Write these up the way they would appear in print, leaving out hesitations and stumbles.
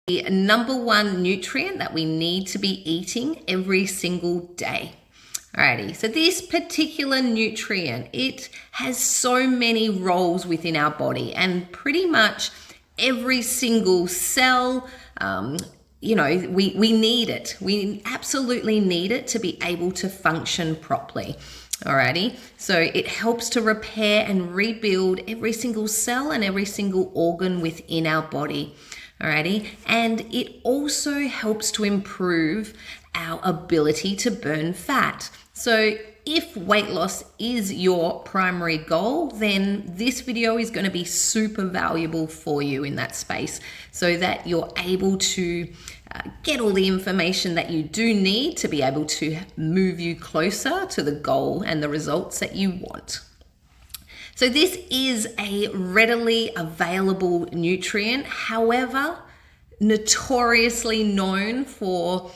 The number one nutrient that we need to be eating every single day. Alrighty, so this particular nutrient, it has so many roles within our body, and pretty much every single cell, we need it. We absolutely need it to be able to function properly. Alrighty, so it helps to repair and rebuild every single cell and every single organ within our body. Alrighty, and it also helps to improve our ability to burn fat. So if weight loss is your primary goal, then this video is going to be super valuable for you in that space so that you're able to get all the information that you do need to be able to move you closer to the goal and the results that you want. So this is a readily available nutrient, however, notoriously known for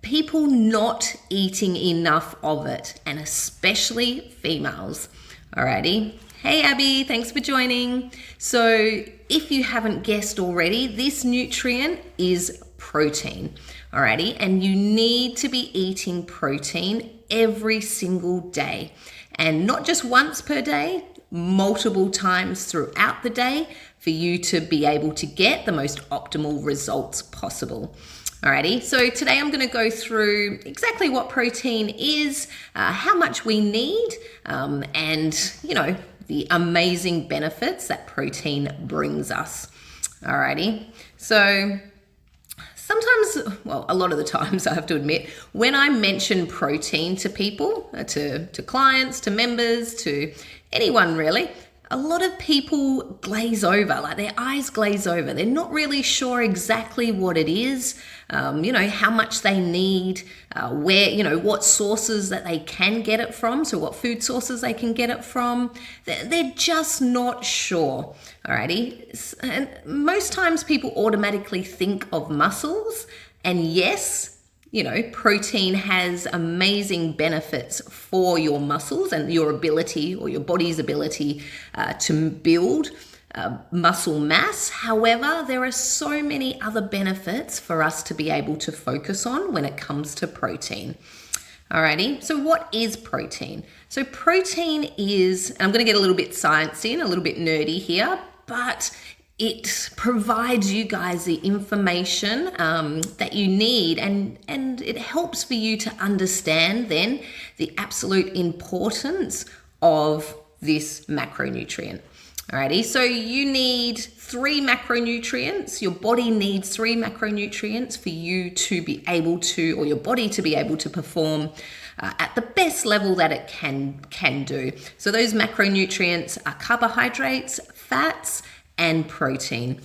people not eating enough of it, and especially females. Alrighty. Hey Abby, thanks for joining. So if you haven't guessed already, this nutrient is protein. Alrighty, and you need to be eating protein every single day, and not just once per day, multiple times throughout the day for you to be able to get the most optimal results possible. Alrighty, so today I'm going to go through exactly what protein is, how much we need, and the amazing benefits that protein brings us. Alrighty, so sometimes, well, a lot of the times I have to admit, when I mention protein to people, to clients, to members, to anyone really, a lot of people glaze over, like their eyes glaze over. They're not really sure exactly what it is, how much they need, where, what sources that they can get it from, so what food sources they can get it from. They're just not sure, alrighty? And most times people automatically think of muscles, and yes, protein has amazing benefits for your muscles and your ability, or your body's ability to build muscle mass. However, there are so many other benefits for us to be able to focus on when it comes to protein. Alrighty, so what is protein? So protein is, and I'm going to get a little bit sciencey and a little bit nerdy here, but it provides you guys the information that you need, and it helps for you to understand then the absolute importance of this macronutrient. Alrighty, so you need 3 macronutrients. Your body needs 3 macronutrients for you to be able to, or your body to be able to perform at the best level that it can do. So those macronutrients are carbohydrates, fats, and protein.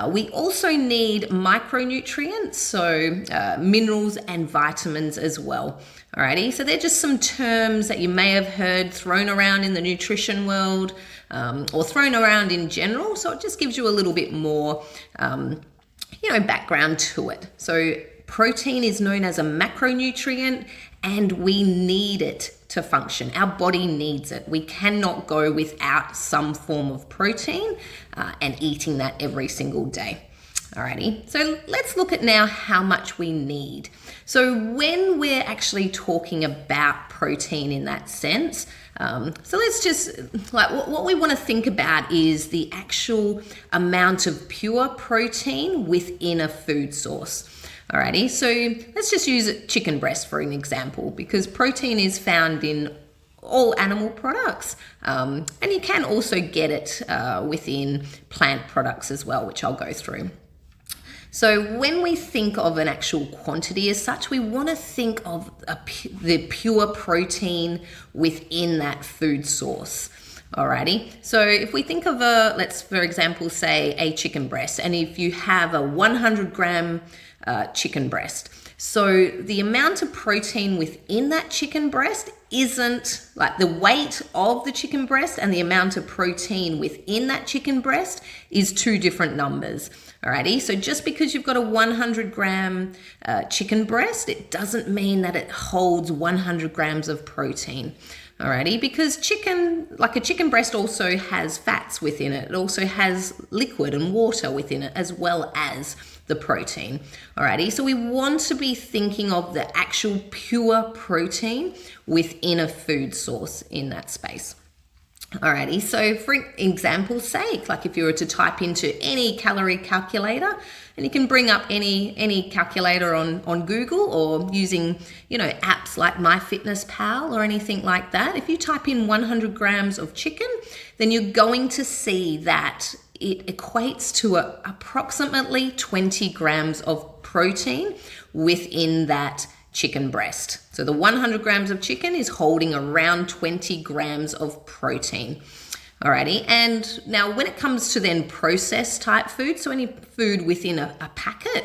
We also need micronutrients, so minerals and vitamins as well. Alrighty, so they're just some terms that you may have heard thrown around in the nutrition world, or thrown around in general. So it just gives you a little bit more, background to it. So protein is known as a macronutrient, and we need it to function. Our body needs it. We cannot go without some form of protein and eating that every single day. Alrighty, so let's look at now how much we need. So when we're actually talking about protein in that sense, so let's just, what we want to think about is the actual amount of pure protein within a food source. Alrighty, so let's just use chicken breast for an example, because protein is found in all animal products, and you can also get it within plant products as well, which I'll go through. So when we think of an actual quantity as such, we want to think of the pure protein within that food source. Alrighty, so if we think of let's for example say a chicken breast, and if you have a 100 gram chicken breast, so the amount of protein within that chicken breast isn't like the weight of the chicken breast, and the amount of protein within that chicken breast is 2 different numbers. Alrighty, so just because you've got a 100 gram chicken breast, it doesn't mean that it holds 100 grams of protein. Alrighty, because chicken, like a chicken breast, also has fats within it. It also has liquid and water within it, as well as the protein. Alrighty, so we want to be thinking of the actual pure protein within a food source in that space. Alrighty, so for example's sake, like if you were to type into any calorie calculator, and you can bring up any calculator on Google or using, apps like MyFitnessPal or anything like that. If you type in 100 grams of chicken, then you're going to see that it equates to approximately 20 grams of protein within that chicken breast. So the 100 grams of chicken is holding around 20 grams of protein. Alrighty, and now when it comes to then processed type food, so any food within a packet,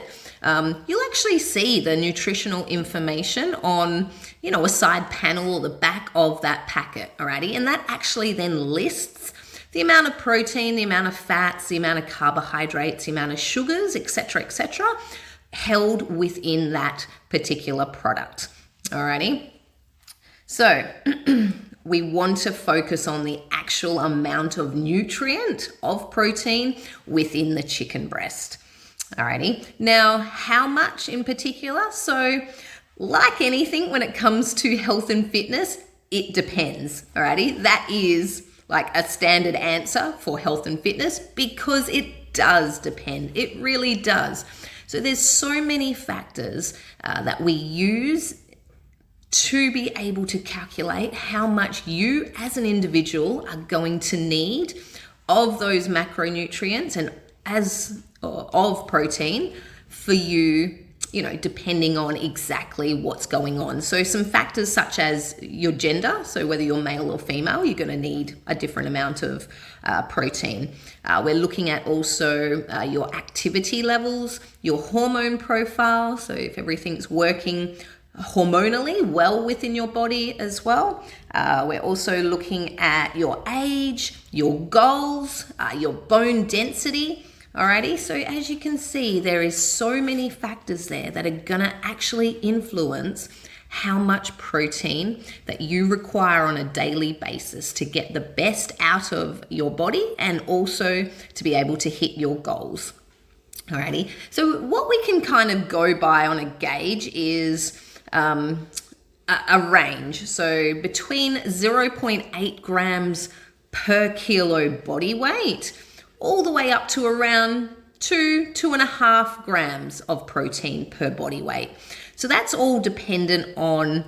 you'll actually see the nutritional information on, a side panel or the back of that packet, alrighty, and that actually then lists the amount of protein, the amount of fats, the amount of carbohydrates, the amount of sugars, etc., held within that particular product. Alrighty, so we want to focus on the actual amount of nutrient of protein within the chicken breast. Alrighty, now how much in particular? So like anything when it comes to health and fitness, it depends. Alrighty, that is like a standard answer for health and fitness because it does depend. It really does. So there's so many factors that we use to be able to calculate how much you as an individual are going to need of those macronutrients and of protein for you, depending on exactly what's going on. So some factors such as your gender, so whether you're male or female, you're going to need a different amount of protein. We're looking at also your activity levels, your hormone profile, so if everything's working hormonally well within your body as well. We're also looking at your age, your goals, your bone density. Alrighty, so as you can see, there is so many factors there that are gonna actually influence how much protein that you require on a daily basis to get the best out of your body and also to be able to hit your goals. Alrighty, so what we can kind of go by on a gauge is a range. So between 0.8 grams per kilo body weight, all the way up to around 2.5 grams of protein per body weight. So that's all dependent on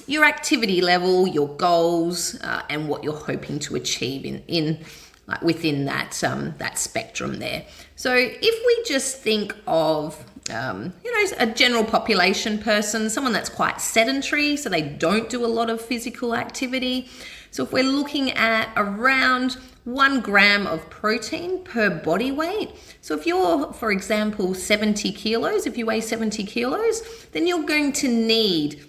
your activity level, your goals, and what you're hoping to achieve within that spectrum there. So if we just think of a general population person, someone that's quite sedentary, so they don't do a lot of physical activity. So if we're looking at around 1 gram of protein per body weight. So if you're, for example, 70 kilos, if you weigh 70 kilos, then you're going to need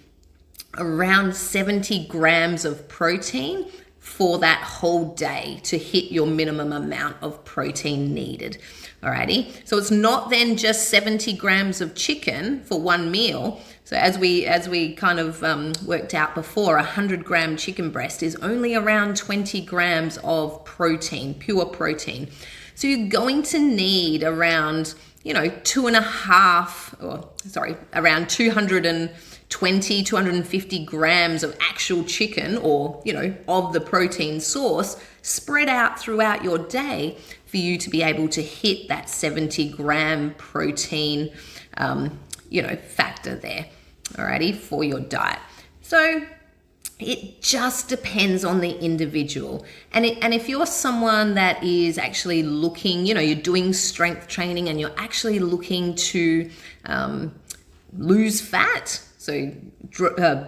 around 70 grams of protein for that whole day to hit your minimum amount of protein needed. Alrighty, so it's not then just 70 grams of chicken for one meal. So as we kind of worked out before, 100-gram chicken breast is only around 20 grams of protein, pure protein. So you're going to need around, around 250 grams of actual chicken or, of the protein source spread out throughout your day for you to be able to hit that 70-gram protein, factor there, alrighty, for your diet. So it just depends on the individual. And if you're someone that is actually looking, you're doing strength training and you're actually looking to lose fat, so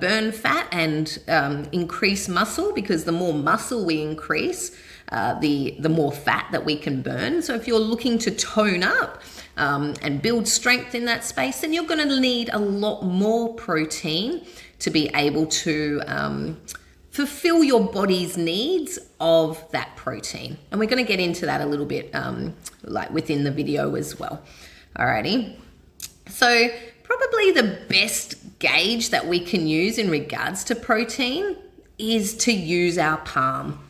burn fat and increase muscle, because the more muscle we increase, the more fat that we can burn. So if you're looking to tone up and build strength in that space, then you're going to need a lot more protein to be able to fulfill your body's needs of that protein. And we're going to get into that a little bit like within the video as well. Alrighty. So probably the best gauge that we can use in regards to protein is to use our palm.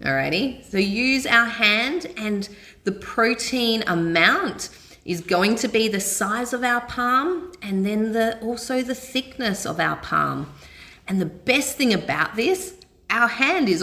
Alrighty, so use our hand, and the protein amount is going to be the size of our palm, and then also the thickness of our palm. And the best thing about this, our hand is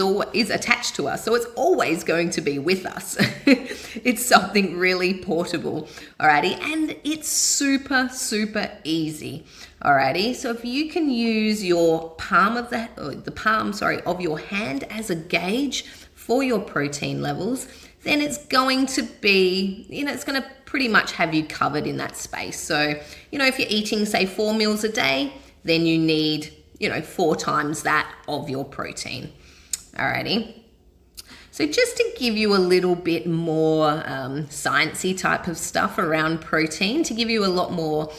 attached to us, so it's always going to be with us. It's something really portable, alrighty, and it's super, super easy, alrighty. So if you can use your palm of of your hand as a gauge for your protein levels, then it's going to be, it's going to pretty much have you covered in that space. So, if you're eating, say, 4 meals a day, then you need 4 times that of your protein. Alrighty. So just to give you a little bit more sciencey type of stuff around protein, to give you a lot more,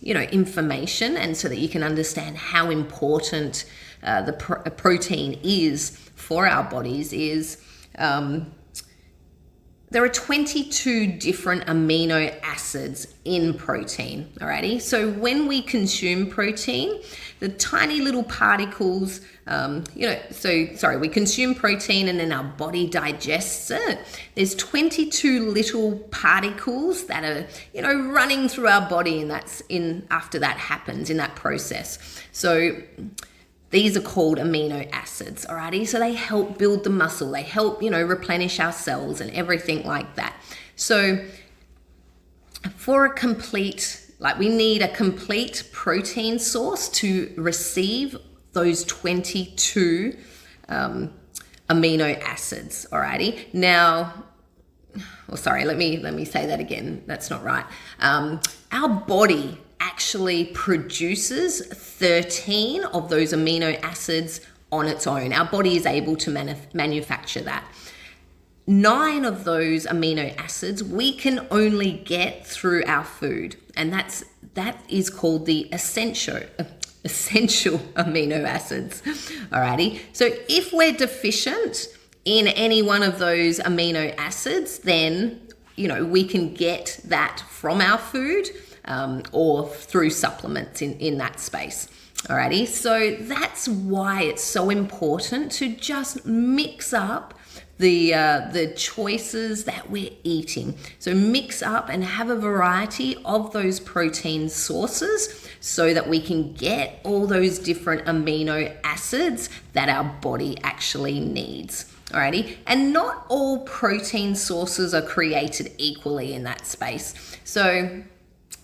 information, and so that you can understand how important the protein is for our bodies, is there are 22 different amino acids in protein, alrighty? So when we consume protein, the tiny little particles, we consume protein and then our body digests it. There's 22 little particles that are, running through our body, and after that happens in that process. So these are called amino acids, alrighty? So they help build the muscle, they help, replenish our cells and everything like that. So for we need a complete protein source to receive those 22 amino acids, alrighty? Now, let me say that again. That's not right. Our body actually produces 13 of those amino acids on its own. Our body is able to manufacture that. 9 of those amino acids we can only get through our food, and that is called the essential amino acids. Alrighty. So if we're deficient in any one of those amino acids, then we can get that from our food, or through supplements in that space. Alrighty, so that's why it's so important to just mix up the choices that we're eating. So mix up and have a variety of those protein sources so that we can get all those different amino acids that our body actually needs. Alrighty, and not all protein sources are created equally in that space. So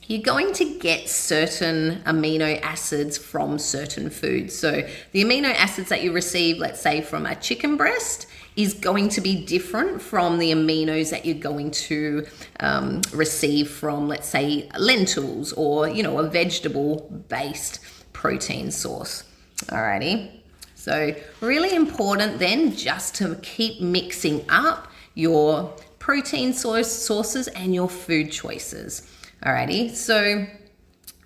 you're going to get certain amino acids from certain foods. So the amino acids that you receive, let's say from a chicken breast, is going to be different from the aminos that you're going to receive from, let's say, lentils or, a vegetable-based protein source. Alrighty. So really important then just to keep mixing up your protein sources and your food choices. Alrighty, so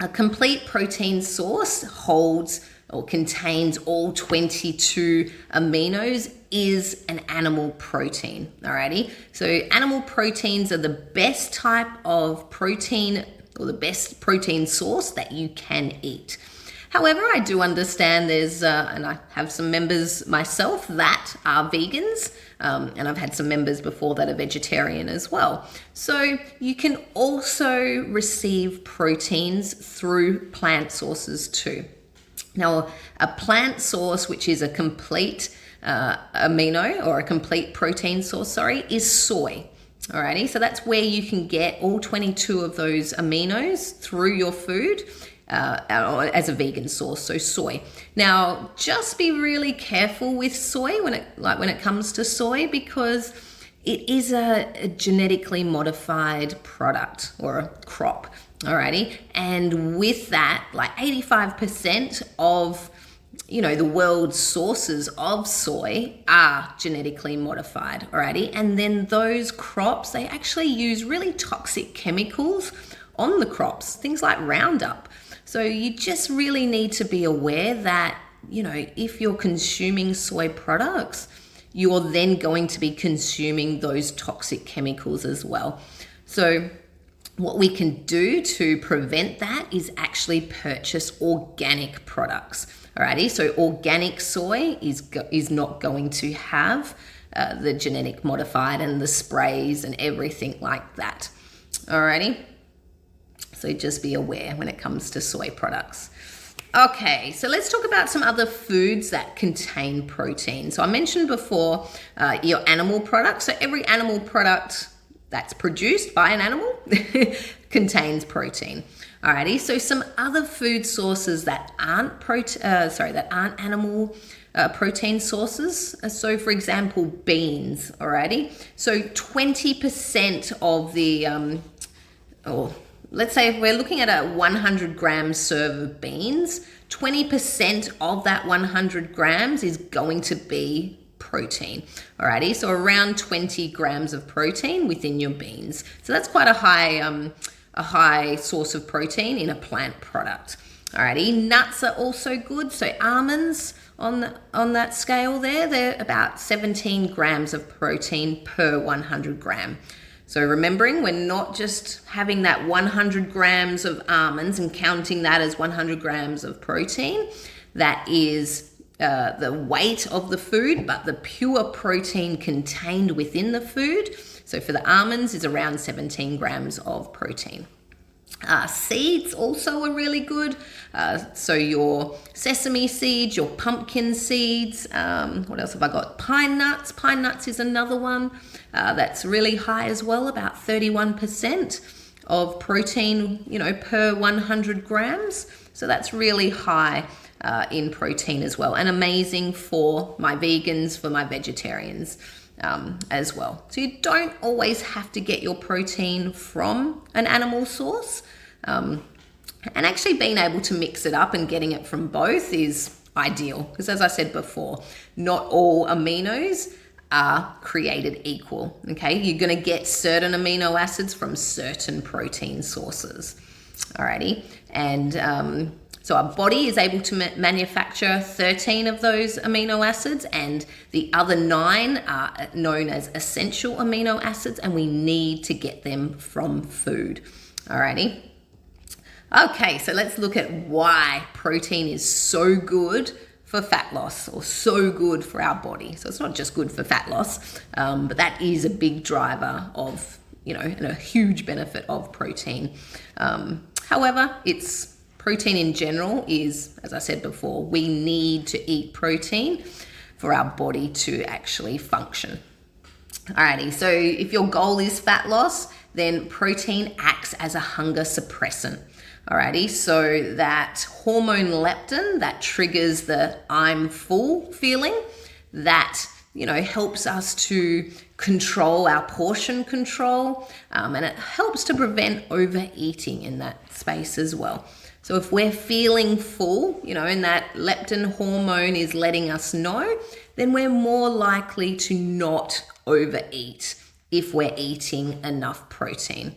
a complete protein source holds or contains all 22 aminos is an animal protein. Alrighty, so animal proteins are the best type of protein, or the best protein source that you can eat. However, I do understand there's, and I have some members myself that are vegans, and I've had some members before that are vegetarian as well. So you can also receive proteins through plant sources too. Now, a plant source, which is a complete amino or a complete protein source, is soy. Alrighty, so that's where you can get all 22 of those aminos through your food. As a vegan source, so soy. Now, just be really careful with soy when it comes to soy, because it is a genetically modified product or a crop. Alrighty, and with that, 85% of the world's sources of soy are genetically modified. Alrighty, and then those crops, they actually use really toxic chemicals on the crops, things like Roundup. So you just really need to be aware that, if you're consuming soy products, you're then going to be consuming those toxic chemicals as well. So what we can do to prevent that is actually purchase organic products. Alrighty, so organic soy is not going to have the genetic modified and the sprays and everything like that. Alrighty, so just be aware when it comes to soy products. Okay, so let's talk about some other foods that contain protein. So I mentioned before your animal products. So every animal product that's produced by an animal contains protein. Alrighty, so some other food sources that aren't animal protein sources. So for example, beans. Alrighty, so 20% of the let's say if we're looking at a 100 gram serve of beans, 20% of that 100 grams is going to be protein. Alrighty, so around 20 grams of protein within your beans. So that's quite a high source of protein in a plant product. Alrighty, nuts are also good. So almonds on that scale there, they're about 17 grams of protein per 100 gram. So remembering, we're not just having that 100 grams of almonds and counting that as 100 grams of protein. That is the weight of the food, but the pure protein contained within the food. So for the almonds is around 17 grams of protein. Seeds also are really good. So your sesame seeds, your pumpkin seeds, what else have I got? Pine nuts. Pine nuts is another one that's really high as well, about 31% of protein, per 100 grams. So that's really high in protein as well, and amazing for my vegans, for my vegetarians as well. So you don't always have to get your protein from an animal source. And actually being able to mix it up and getting it from both is ideal, because as I said before, not all aminos are created equal. Okay, you're going to get certain amino acids from certain protein sources. Alrighty, and so our body is able to manufacture 13 of those amino acids, and the other 9 are known as essential amino acids, and we need to get them from food. Alrighty. Okay, so let's look at why protein is so good for fat loss, or so good for our body. So it's not just good for fat loss, but that is a big driver of, and a huge benefit of protein. However, protein in general is, as I said before, we need to eat protein for our body to actually function. Alrighty, so if your goal is fat loss, then protein acts as a hunger suppressant. Alrighty, so that hormone leptin that triggers the I'm full feeling, that helps us to control our portion control, and it helps to prevent overeating in that space as well. So if we're feeling full, and that leptin hormone is letting us know, then we're more likely to not overeat if we're eating enough protein.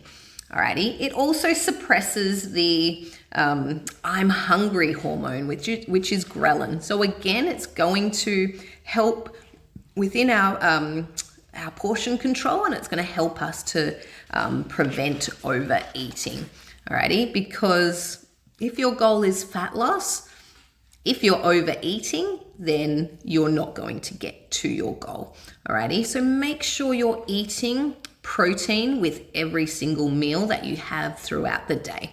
Alrighty, it also suppresses the I'm hungry hormone, which is ghrelin. So again, it's going to help within our portion control, and it's going to help us to prevent overeating. Alrighty, because if your goal is fat loss, if you're overeating, then you're not going to get to your goal. Alrighty, so make sure you're eating protein with every single meal that you have throughout the day.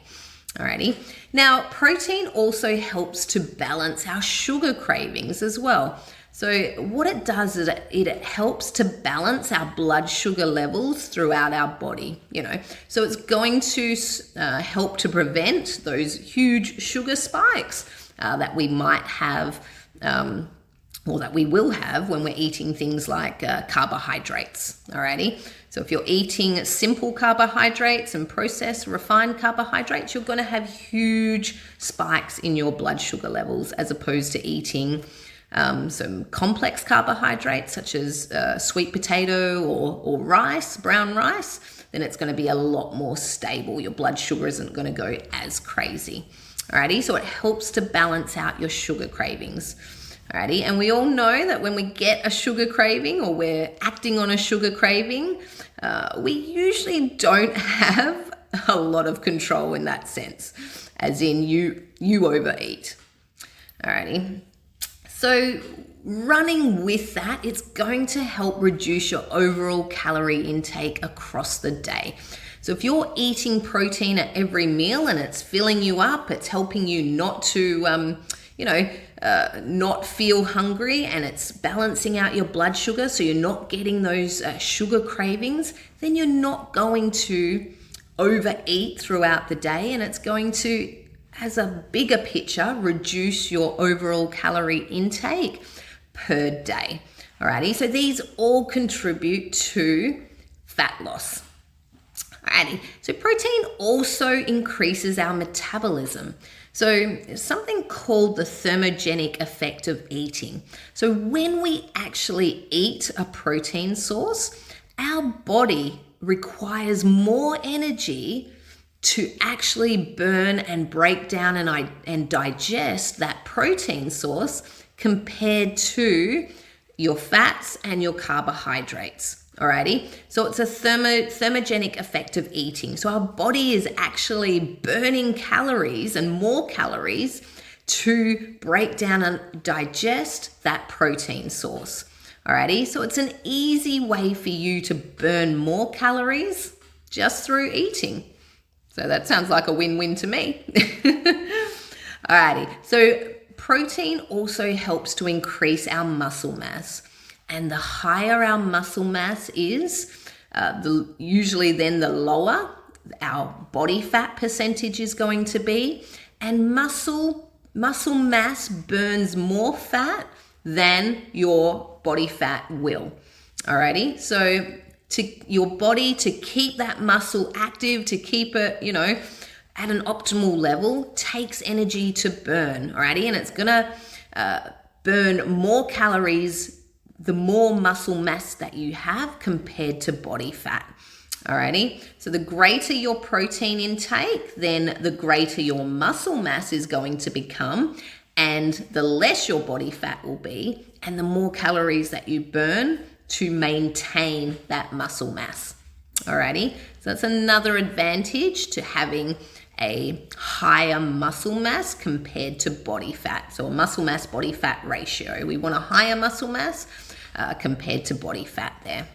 Alrighty. Now, protein also helps to balance our sugar cravings as well. So what it does is it helps to balance our blood sugar levels throughout our body, So it's going to help to prevent those huge sugar spikes that we might have, or that we will have when we're eating things like carbohydrates. Alrighty. So if you're eating simple carbohydrates and processed refined carbohydrates, you're going to have huge spikes in your blood sugar levels, as opposed to eating some complex carbohydrates such as sweet potato or rice, brown rice. Then it's going to be a lot more stable. Your blood sugar isn't going to go as crazy. Alrighty, so it helps to balance out your sugar cravings. Alrighty, and we all know that when we get a sugar craving, or we're acting on a sugar craving, we usually don't have a lot of control in that sense, as in you overeat. Alrighty. So running with that, it's going to help reduce your overall calorie intake across the day. So if you're eating protein at every meal and it's filling you up, it's helping you not to, not feel hungry, and it's balancing out your blood sugar so you're not getting those sugar cravings, then you're not going to overeat throughout the day, and it's going to, as a bigger picture, reduce your overall calorie intake per day. Alrighty, so these all contribute to fat loss. Alrighty, so protein also increases our metabolism. So there's something called the thermogenic effect of eating. So when we actually eat a protein source, our body requires more energy to actually burn and break down and digest that protein source compared to your fats and your carbohydrates. Alrighty, so it's a thermogenic effect of eating. So our body is actually burning calories and more calories to break down and digest that protein source. Alrighty, so it's an easy way for you to burn more calories just through eating. So that sounds like a win-win to me. Alrighty, so protein also helps to increase our muscle mass. And the higher our muscle mass is, usually then the lower our body fat percentage is going to be. And muscle mass burns more fat than your body fat will. Alrighty, so your body to keep that muscle active, to keep it, at an optimal level, takes energy to burn. Alrighty, and it's gonna burn more calories the more muscle mass that you have compared to body fat. Alrighty, so the greater your protein intake, then the greater your muscle mass is going to become, and the less your body fat will be, and the more calories that you burn to maintain that muscle mass. Alrighty, so that's another advantage to having a higher muscle mass compared to body fat. So a muscle mass body fat ratio. We want a higher muscle mass compared to body fat there.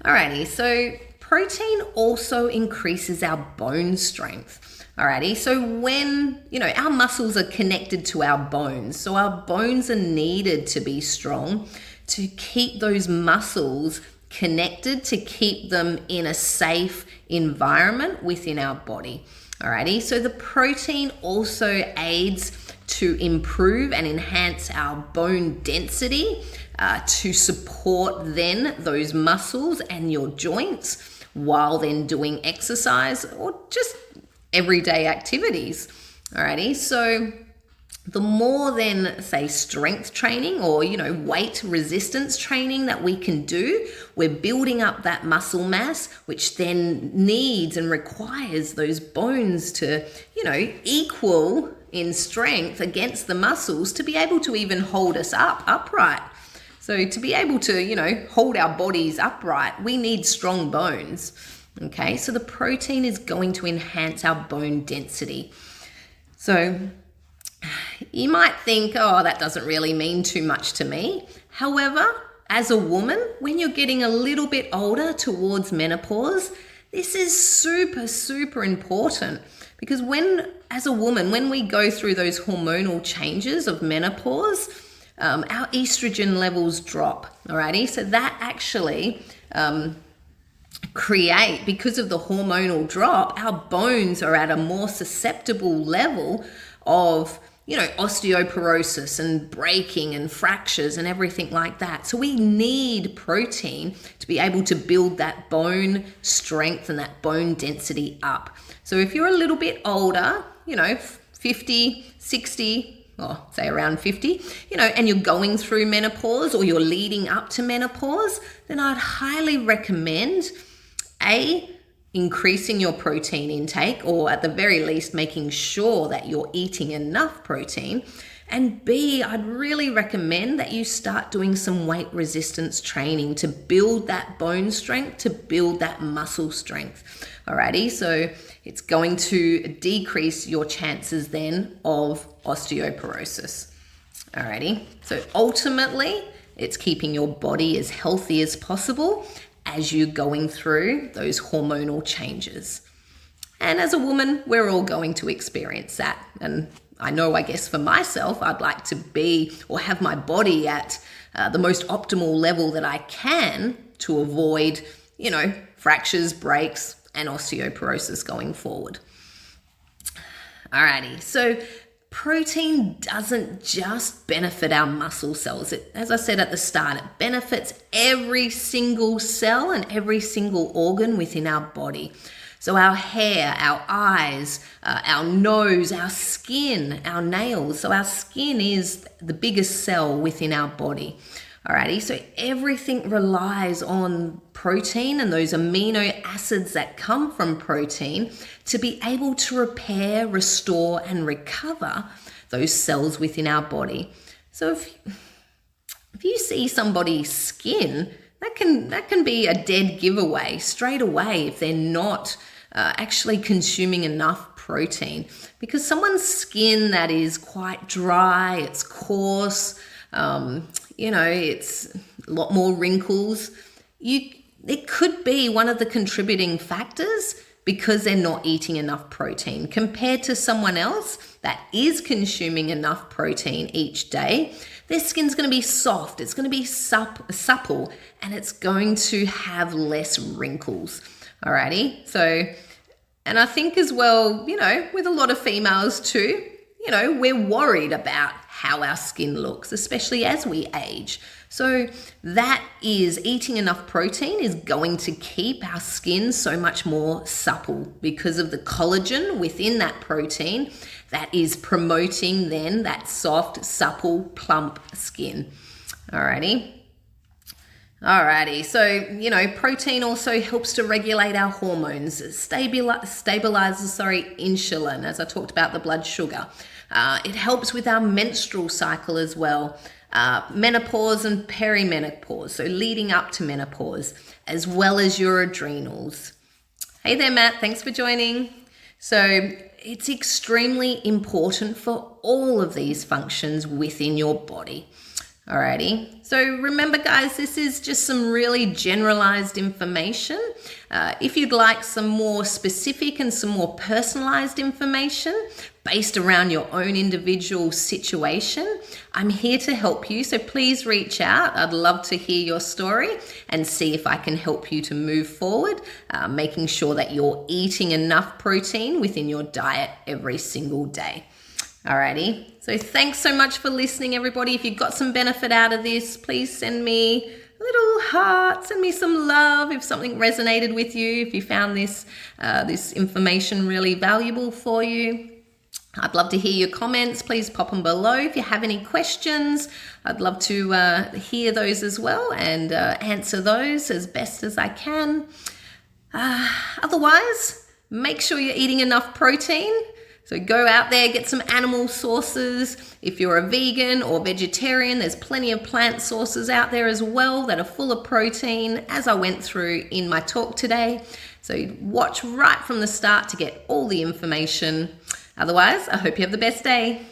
Alrighty, so protein also increases our bone strength. Alrighty, so when, our muscles are connected to our bones, so our bones are needed to be strong to keep those muscles connected, to keep them in a safe environment within our body. Alrighty, so the protein also aids to improve and enhance our bone density to support then those muscles and your joints while then doing exercise or just everyday activities. Alrighty, so the more than, say, strength training or, weight resistance training that we can do, we're building up that muscle mass, which then needs and requires those bones to, equal in strength against the muscles to be able to even hold us upright. So to be able to, hold our bodies upright, we need strong bones. Okay, so the protein is going to enhance our bone density. So you might think, oh, that doesn't really mean too much to me. However, as a woman, when you're getting a little bit older towards menopause, this is super, super important, because as a woman, when we go through those hormonal changes of menopause, our estrogen levels drop, alrighty? So that actually because of the hormonal drop, our bones are at a more susceptible level of osteoporosis and breaking and fractures and everything like that. So we need protein to be able to build that bone strength and that bone density up. So if you're a little bit older, 50, 60, or say around 50, and you're going through menopause or you're leading up to menopause, then I'd highly recommend increasing your protein intake, or at the very least making sure that you're eating enough protein, And B, I'd really recommend that you start doing some weight resistance training to build that bone strength, to build that muscle strength. Alrighty, so it's going to decrease your chances then of osteoporosis. Alrighty, so ultimately, it's keeping your body as healthy as possible as you're going through those hormonal changes. And as a woman, we're all going to experience that. And I know, I guess for myself, I'd like to be or have my body at the most optimal level that I can to avoid, fractures, breaks, and osteoporosis going forward. Alrighty, so protein doesn't just benefit our muscle cells. As I said at the start, it benefits every single cell and every single organ within our body. So our hair, our eyes, our nose, our skin, our nails. So our skin is the biggest cell within our body. Alrighty, so everything relies on protein and those amino acids that come from protein to be able to repair, restore, and recover those cells within our body. So if you see somebody's skin, that can be a dead giveaway straight away if they're not actually consuming enough protein, because someone's skin that is quite dry, it's coarse, it's a lot more wrinkles. It could be one of the contributing factors because they're not eating enough protein compared to someone else that is consuming enough protein each day. Their skin's going to be soft, it's going to be supple, and it's going to have less wrinkles. Alrighty, so, and I think as well, with a lot of females too, we're worried about how our skin looks, especially as we age. So that is, eating enough protein is going to keep our skin so much more supple because of the collagen within that protein that is promoting then that soft, supple, plump skin. Alrighty, so, protein also helps to regulate our hormones, stabilizes insulin, as I talked about the blood sugar. It helps with our menstrual cycle as well, menopause and perimenopause, so leading up to menopause, as well as your adrenals. Hey there, Matt, thanks for joining. So it's extremely important for all of these functions within your body. Alrighty, so remember guys, this is just some really generalized information. If you'd like some more specific and some more personalized information based around your own individual situation, I'm here to help you. So please reach out. I'd love to hear your story and see if I can help you to move forward, making sure that you're eating enough protein within your diet every single day. Alrighty, so thanks so much for listening, everybody. If you got some benefit out of this, please send me a little heart, send me some love if something resonated with you, if you found this information really valuable for you. I'd love to hear your comments. Please pop them below. If you have any questions, I'd love to hear those as well and answer those as best as I can. Otherwise, make sure you're eating enough protein. So go out there, get some animal sources. If you're a vegan or vegetarian, there's plenty of plant sources out there as well that are full of protein, as I went through in my talk today. So watch right from the start to get all the information. Otherwise, I hope you have the best day.